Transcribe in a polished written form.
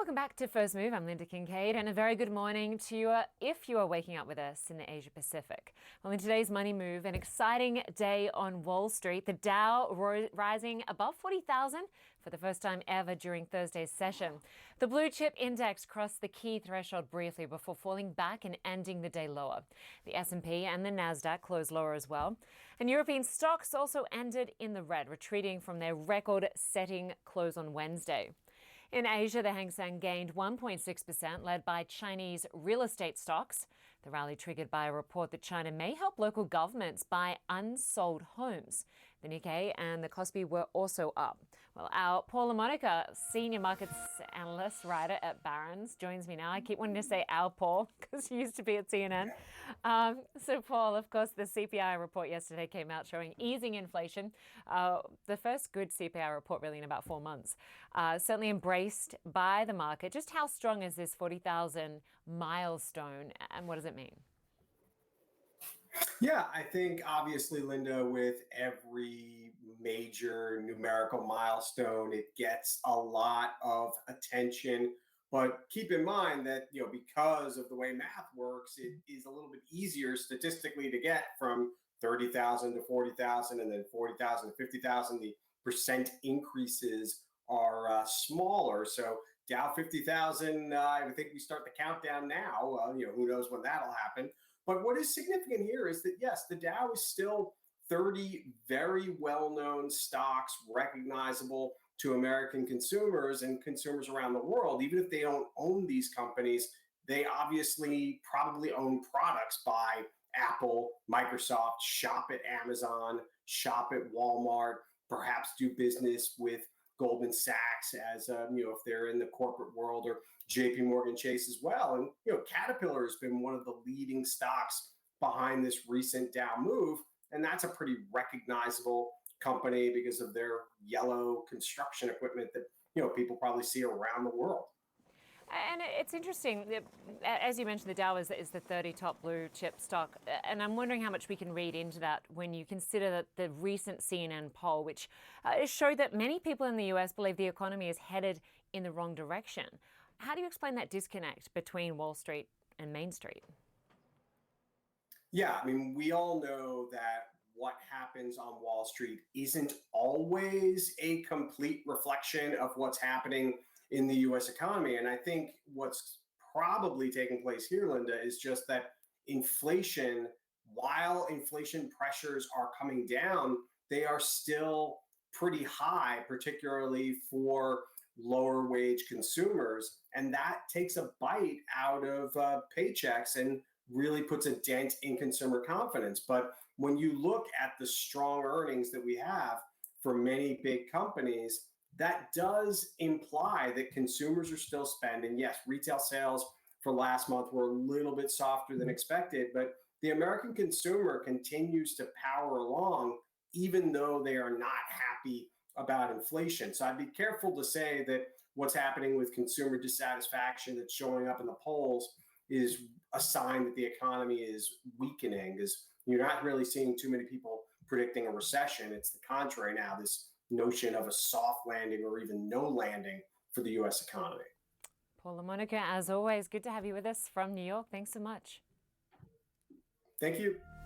Welcome back to First Move. I'm Lynda Kinkade, and a very good morning to you if you are waking up with us in the Asia Pacific. Well, in today's Money Move, an exciting day on Wall Street. The Dow rising above 40,000 for the first time ever during Thursday's session. The blue chip index crossed the key threshold briefly before falling back and ending the day lower. The S&P and the Nasdaq closed lower as well. And European stocks also ended in the red, retreating from their record-setting close on Wednesday. In Asia, the Hang Seng gained 1.6%, led by Chinese real estate stocks. The rally triggered by a report that China may help local governments buy unsold homes. The Nikkei and the Kospi were also up. Well, our Paul LaMonica, senior markets analyst writer at Barron's, joins me now. I keep wanting to say our Paul because he used to be at CNN. So, Paul, of course, the CPI report yesterday came out showing easing inflation. The first good CPI report really in about 4 months. Certainly embraced by the market. Just how strong is this 40,000 milestone and what does it mean? Yeah, I think obviously, Lynda, with every major numerical milestone, it gets a lot of attention. But keep in mind that, because of the way math works, it is a little bit easier statistically to get from 30,000 to 40,000 and then 40,000 to 50,000. The percent increases are smaller. So Dow 50,000, I think we start the countdown now. Who knows when that'll happen. But what is significant here is that, yes, the Dow is still 30 very well-known stocks, recognizable to American consumers and consumers around the world. Even if they don't own these companies, they obviously probably own products by Apple, Microsoft, shop at Amazon, shop at Walmart, perhaps do business with Goldman Sachs as if they're in the corporate world, or JP Morgan Chase as well. And Caterpillar has been one of the leading stocks behind this recent Dow move, and that's a pretty recognizable company because of their yellow construction equipment that people probably see around the world. And it's interesting, as you mentioned, the Dow is the 30 top blue chip stock. And I'm wondering how much we can read into that when you consider that the recent CNN poll, which showed that many people in the US believe the economy is headed in the wrong direction. How do you explain that disconnect between Wall Street and Main Street? Yeah, I mean, we all know that what happens on Wall Street isn't always a complete reflection of what's happening in the US economy. And I think what's probably taking place here, Lynda, is just that inflation, while inflation pressures are coming down, they are still pretty high, particularly for lower wage consumers. And that takes a bite out of paychecks and really puts a dent in consumer confidence. But when you look at the strong earnings that we have for many big companies, that does imply that consumers are still spending. Yes, retail sales for last month were a little bit softer than expected, but the American consumer continues to power along, even though they are not happy about inflation. So I'd be careful to say that what's happening with consumer dissatisfaction that's showing up in the polls is a sign that the economy is weakening, because you're not really seeing too many people predicting a recession. It's the contrary now, this notion of a soft landing or even no landing for the U.S. economy. Paul LaMonica, as always, good to have you with us from New York. Thanks so much. Thank you.